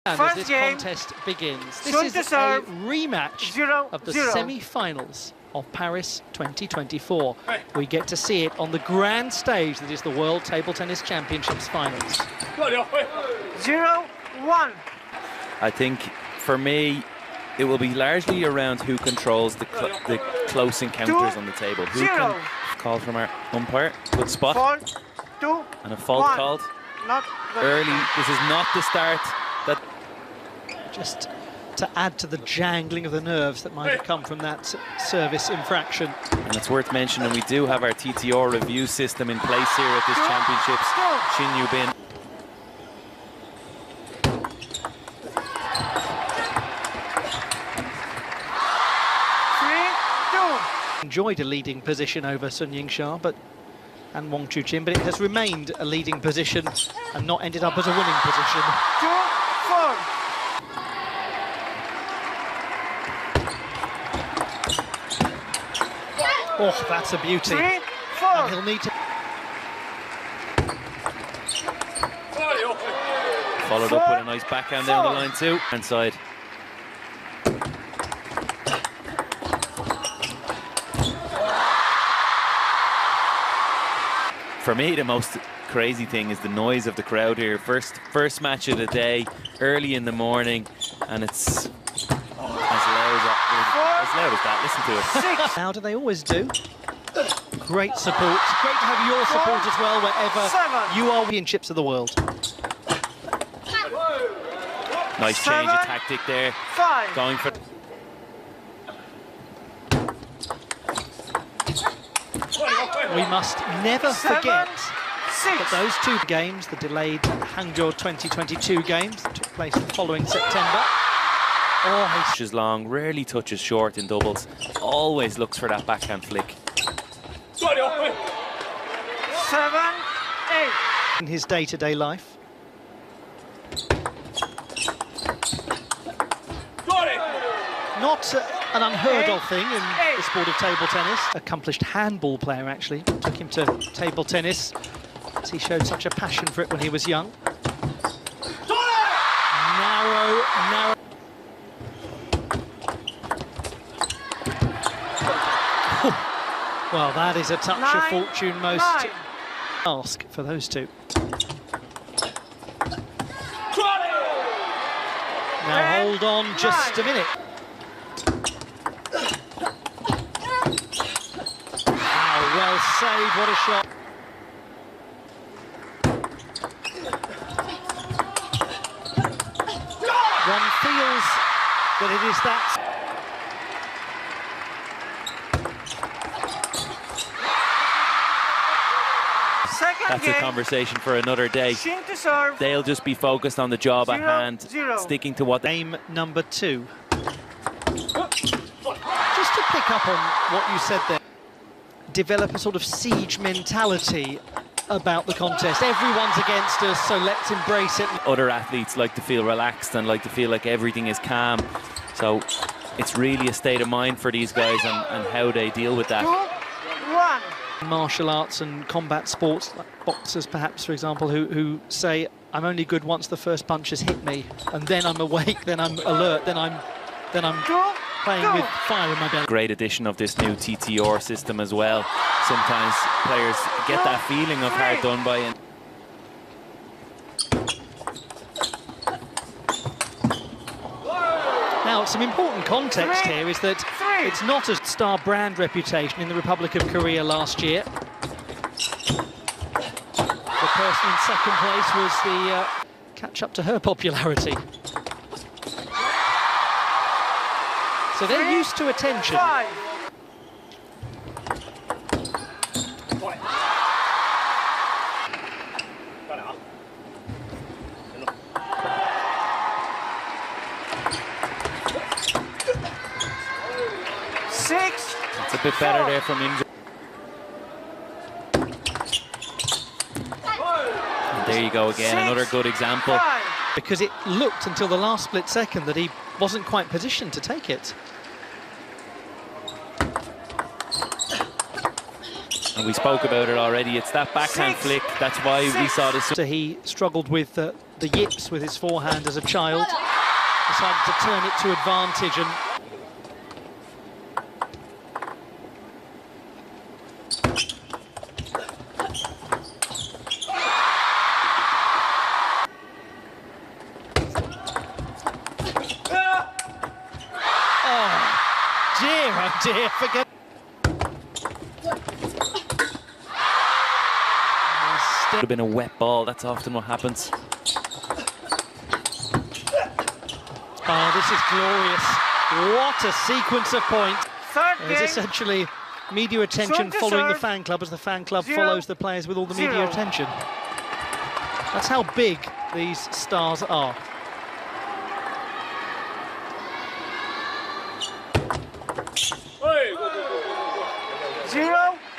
And as this contest begins, this is a rematch of the semi-finals of Paris 2024. We get to see it on the grand stage that is the World Table Tennis Championships finals. 0-1. I think for me, it will be largely around who controls the close encounters on the table. Who can call from our umpire? Good spot. And a fault called. Early. This is not the start that. Just to add to the jangling of the nerves that might have come from that service infraction. And it's worth mentioning we do have our TTR review system in place here at this championships. Shin Yubin. Enjoyed a leading position over Yingsha and Wang Chuqin, but it has remained a leading position and not ended up as a winning position. 2-4. Oh, that's a beauty. 3-4. And he'll need to. Followed up with a nice backhand down the line too. Inside. For me, the most crazy thing is the noise of the crowd here. First match of the day, early in the morning, and it's as loud as that. Listen to it. How do they always do? Great support. Great to have your support as well wherever you are. Championships of the world. Nice change of tactic there. Going for. We must never forget that those two games, the delayed Hangzhou 2022 games that took place the following September. Oh, touches long, rarely touches short in doubles. Always looks for that backhand flick. 7-8. In his day-to-day life. Not an unheard of thing in the sport of table tennis. Accomplished handball player, actually. Took him to table tennis as he showed such a passion for it when he was young. Narrow. Well, that is a touch of fortune most ask for those two. Now hold on just a minute. Well saved, what a shot. One feels that it is that. That's a conversation for another day. Shin to serve. They'll just be focused on the job at hand, sticking to what. Game number 2. Just to pick up on what you said there. Develop a sort of siege mentality about the contest. Everyone's against us, so let's embrace it. Other athletes like to feel relaxed and like to feel like everything is calm. So it's really a state of mind for these guys and how they deal with that. 2-1. Martial arts and combat sports, like boxers perhaps, for example, who say, I'm only good once the first punch has hit me, and then I'm awake, then I'm alert, then I'm playing with fire in my belly. Great addition of this new TTR system as well. Sometimes players get that feeling of hard done by. Now, some important context here is that it's not a star brand reputation in the Republic of Korea last year. The person in second place was the catch up to her popularity. So they're used to attention. 6. It's a bit better there from Yingsha. And there you go again, another good example. Because it looked until the last split second that he wasn't quite positioned to take it. And we spoke about it already. It's that backhand flick. That's why we saw this. So he struggled with the yips with his forehand as a child. Decided to turn it to advantage and oh dear, forget. Would have been a wet ball. That's often what happens. Oh, this is glorious. What a sequence of points. There's essentially media attention following the fan club as the fan club follows the players with all the media attention. That's how big these stars are.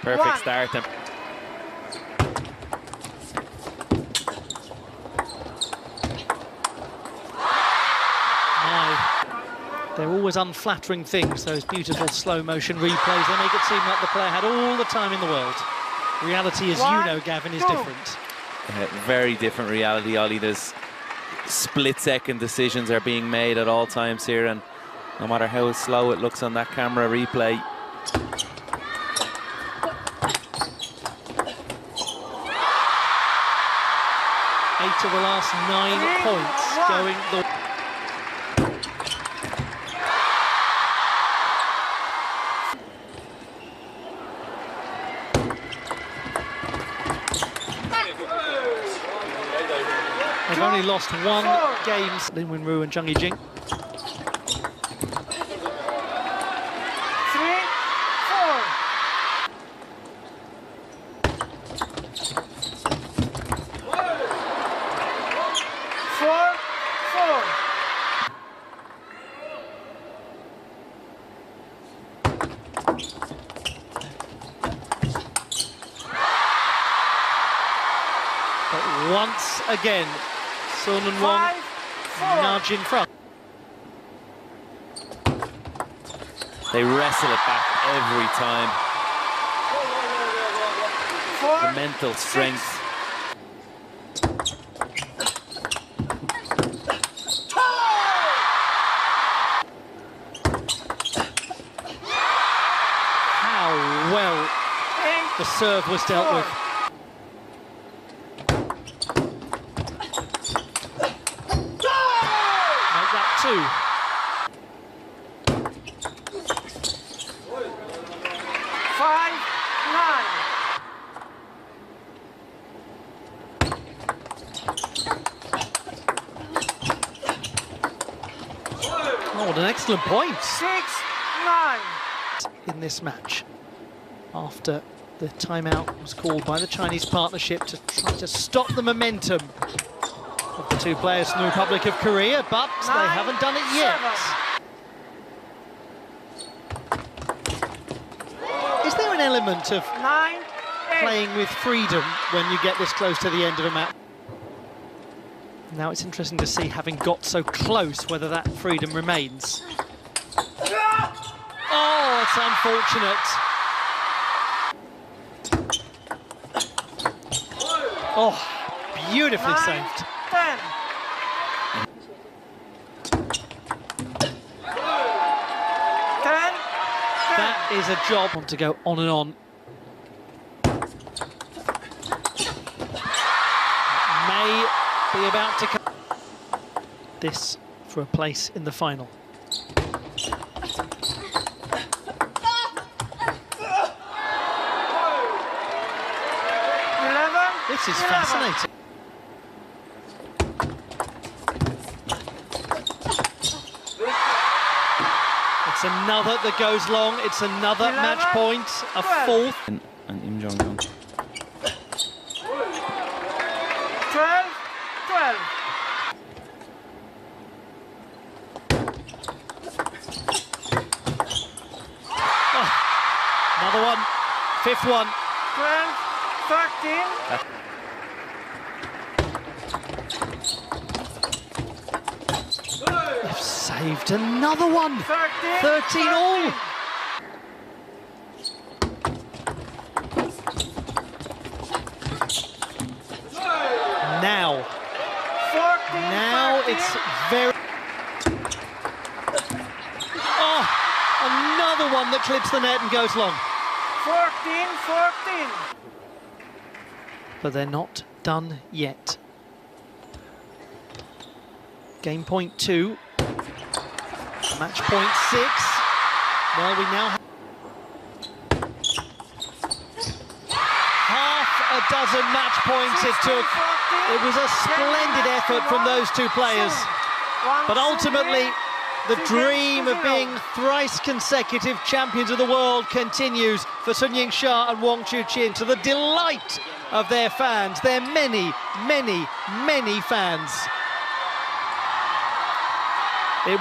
Perfect start then. They're always unflattering things, those beautiful slow motion replays. They make it seem like the player had all the time in the world. Reality, as you know, Gavin, is different. Very different reality, Ollie. There's split-second decisions are being made at all times here, and no matter how slow it looks on that camera replay, eight of the last 9 points going the... They've only lost 1 game. Lin Wenru and Zhang Yijing. 3, 4. 4. But once again, Sun and Wang nudge in front. they wrestle it back every time. The mental strength. How well the serve was dealt with. Make that 5, 9. Oh, what an excellent point 6, 9. in this match. After the timeout was called by the Chinese partnership to try to stop the momentum of the 2 players from the Republic of Korea, but they haven't done it yet. 7. Is there an element of 9, 8. playing with freedom when you get this close to the end of a match? Now it's interesting to see, having got so close, whether that freedom remains. Oh, it's unfortunate. Oh, beautifully 9, saved. 10. 10. That is a job. Want to go on and on. May be about to come. This for a place in the final. This is fascinating. It's another that goes long. It's another 11, match point, a 12. fourth. And Jonghoon. 12, 12. Oh, another one, 5th one. 12, 13. They've saved another one. 13, 13 all. one that clips the net and goes long. 14-14. But they're not done yet. Game point 2. Match point 6. Well, we now have half a dozen match points it took. It was a splendid effort from those two players. But ultimately, the dream of being thrice consecutive champions of the world continues for Yingsha and Wang Chuqin, to the delight of their fans, their many, many, many fans. It was